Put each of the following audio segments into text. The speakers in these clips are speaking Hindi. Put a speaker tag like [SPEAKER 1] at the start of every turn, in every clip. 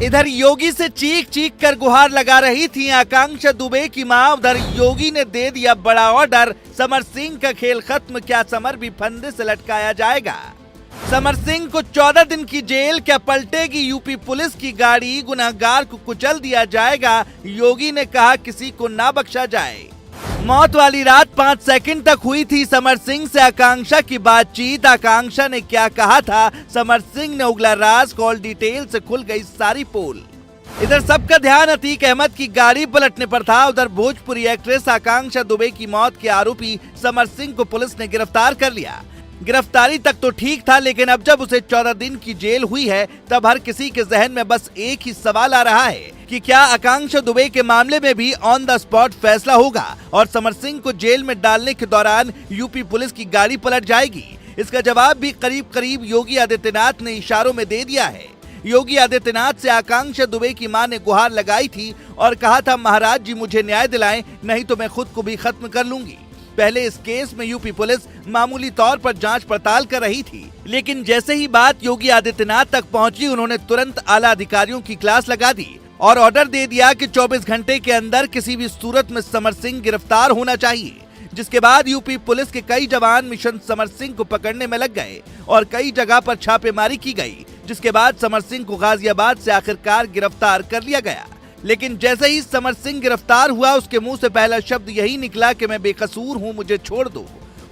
[SPEAKER 1] इधर योगी से चीख चीख कर गुहार लगा रही थी आकांक्षा दुबे की मां। उधर योगी ने दे दिया बड़ा ऑर्डर, समर सिंह का खेल खत्म, क्या समर भी फंदे से लटकाया जाएगा? समर सिंह को 14 दिन की जेल, क्या पलटेगी यूपी पुलिस की गाड़ी, गुनहगार को कुचल दिया जाएगा? योगी ने कहा किसी को ना बख्शा जाए। मौत वाली रात 5 सेकंड तक हुई थी समर सिंह से आकांक्षा की बातचीत। आकांक्षा ने क्या कहा था, समर सिंह ने उगला राज, कॉल डिटेल से खुल गई सारी पोल। इधर सबका ध्यान अतीक अहमद की गाड़ी पलटने पर था। उधर भोजपुरी एक्ट्रेस आकांक्षा दुबे की मौत के आरोपी समर सिंह को पुलिस ने गिरफ्तार कर लिया। गिरफ्तारी तक तो ठीक था, लेकिन अब जब उसे 14 दिन की जेल हुई है, तब हर किसी के जहन में बस एक ही सवाल आ रहा है कि क्या आकांक्षा दुबे के मामले में भी ऑन द स्पॉट फैसला होगा और समर सिंह को जेल में डालने के दौरान यूपी पुलिस की गाड़ी पलट जाएगी? इसका जवाब भी करीब करीब योगी आदित्यनाथ ने इशारों में दे दिया है। योगी आदित्यनाथ से आकांक्षा दुबे की मां ने गुहार लगाई थी और कहा था, महाराज जी मुझे न्याय दिलाएं, नहीं तो मैं खुद को भी खत्म कर लूंगी। पहले इस केस में यूपी पुलिस मामूली तौर पर जांच पड़ताल कर रही थी, लेकिन जैसे ही बात योगी आदित्यनाथ तक पहुंची, उन्होंने तुरंत आला अधिकारियों की क्लास लगा दी और ऑर्डर दे दिया कि 24 घंटे के अंदर किसी भी सूरत में समर सिंह गिरफ्तार होना चाहिए। जिसके बाद यूपी पुलिस के कई जवान मिशन समर सिंह को पकड़ने में लग गए और कई जगह पर छापेमारी की गई, जिसके बाद समर सिंह को गाजियाबाद से आखिरकार गिरफ्तार कर लिया गया। लेकिन जैसे ही समर सिंह गिरफ्तार हुआ, उसके मुंह से पहला शब्द यही निकला कि मैं बेकसूर हूं, मुझे छोड़ दो।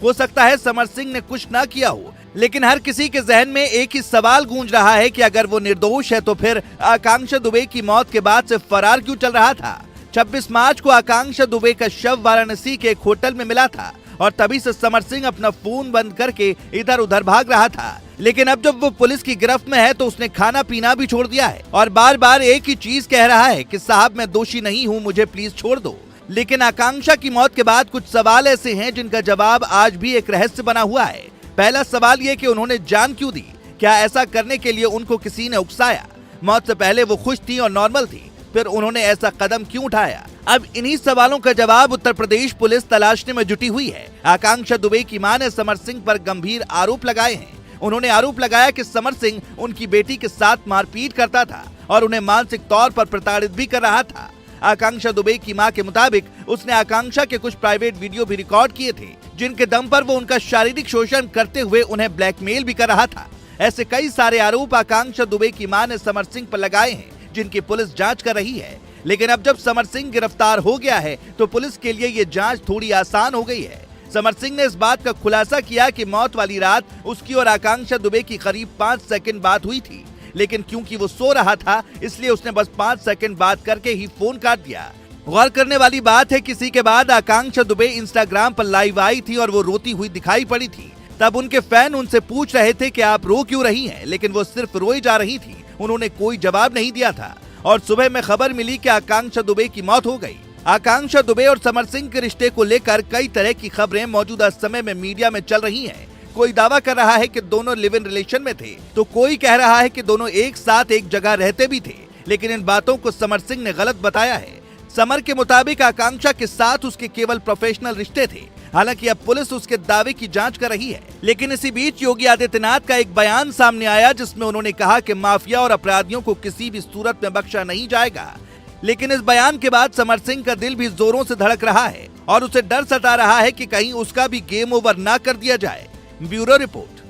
[SPEAKER 1] हो सकता है समर सिंह ने कुछ ना किया हो, लेकिन हर किसी के जहन में एक ही सवाल गूंज रहा है कि अगर वो निर्दोष है तो फिर आकांक्षा दुबे की मौत के बाद से फरार क्यों चल रहा था? 26 मार्च को आकांक्षा दुबे का शव वाराणसी के एक होटल में मिला था और तभी से समर सिंह अपना फोन बंद करके इधर उधर भाग रहा था। लेकिन अब जब वो पुलिस की गिरफ्त में है तो उसने खाना पीना भी छोड़ दिया है और बार बार एक ही चीज कह रहा है कि साहब मैं दोषी नहीं हूँ, मुझे प्लीज छोड़ दो। लेकिन आकांक्षा की मौत के बाद कुछ सवाल ऐसे हैं जिनका जवाब आज भी एक रहस्य बना हुआ है। पहला सवाल ये कि उन्होंने जान क्यों दी? क्या ऐसा करने के लिए उनको किसी ने उकसाया? मौत से पहले वो खुश थी और नॉर्मल थी, फिर उन्होंने ऐसा कदम क्यों उठाया? अब इन्हीं सवालों का जवाब उत्तर प्रदेश पुलिस तलाशने में जुटी हुई है। आकांक्षा दुबे की मां ने समर सिंह पर गंभीर आरोप लगाए हैं। उन्होंने आरोप लगाया कि समर सिंह उनकी बेटी के साथ मारपीट करता था और उन्हें मानसिक तौर पर प्रताड़ित भी कर रहा था। आकांक्षा दुबे की मां के मुताबिक उसने आकांक्षा के कुछ प्राइवेट वीडियो भी रिकॉर्ड किए थे, जिनके दम पर वो उनका शारीरिक शोषण करते हुए उन्हें ब्लैकमेल भी कर रहा था। ऐसे कई सारे आरोप आकांक्षा दुबे की मां ने समर सिंह पर लगाए हैं, जिनकी पुलिस जांच कर रही है। लेकिन अब जब समर सिंह गिरफ्तार हो गया है तो पुलिस के लिए ये जांच थोड़ी आसान हो गई है। समर सिंह ने इस बात का खुलासा किया कि मौत वाली रात उसकी और आकांक्षा दुबे की करीब 5 सेकंड बात हुई थी, लेकिन क्योंकि वो सो रहा था इसलिए उसने बस 5 सेकंड बात करके ही फोन काट दिया। गौर करने वाली बात है, किसी के बाद आकांक्षा दुबे इंस्टाग्राम पर लाइव आई थी और वो रोती हुई दिखाई पड़ी थी। तब उनके फैन उनसे पूछ रहे थे कि आप रो क्यों रही हैं, लेकिन वो सिर्फ रोई जा रही थी। उन्होंने कोई जवाब नहीं दिया था और सुबह में खबर मिली कि आकांक्षा दुबे की मौत हो गई। आकांक्षा दुबे और समर सिंह के रिश्ते को लेकर कई तरह की खबरें मौजूदा समय में मीडिया में चल रही हैं। कोई दावा कर रहा है कि दोनों लिव इन रिलेशन में थे, तो कोई कह रहा है कि दोनों एक साथ एक जगह रहते भी थे, लेकिन इन बातों को समर सिंह ने गलत बताया है। समर के मुताबिक आकांक्षा के साथ उसके केवल प्रोफेशनल रिश्ते थे। हालांकि अब पुलिस उसके दावे की जांच कर रही है। लेकिन इसी बीच योगी आदित्यनाथ का एक बयान सामने आया, जिसमें उन्होंने कहा कि माफिया और अपराधियों को किसी भी सूरत में बख्शा नहीं जाएगा। लेकिन इस बयान के बाद समर सिंह का दिल भी जोरों से धड़क रहा है और उसे डर सता रहा है कि कहीं उसका भी गेम ओवर ना कर दिया जाए। Bureau report.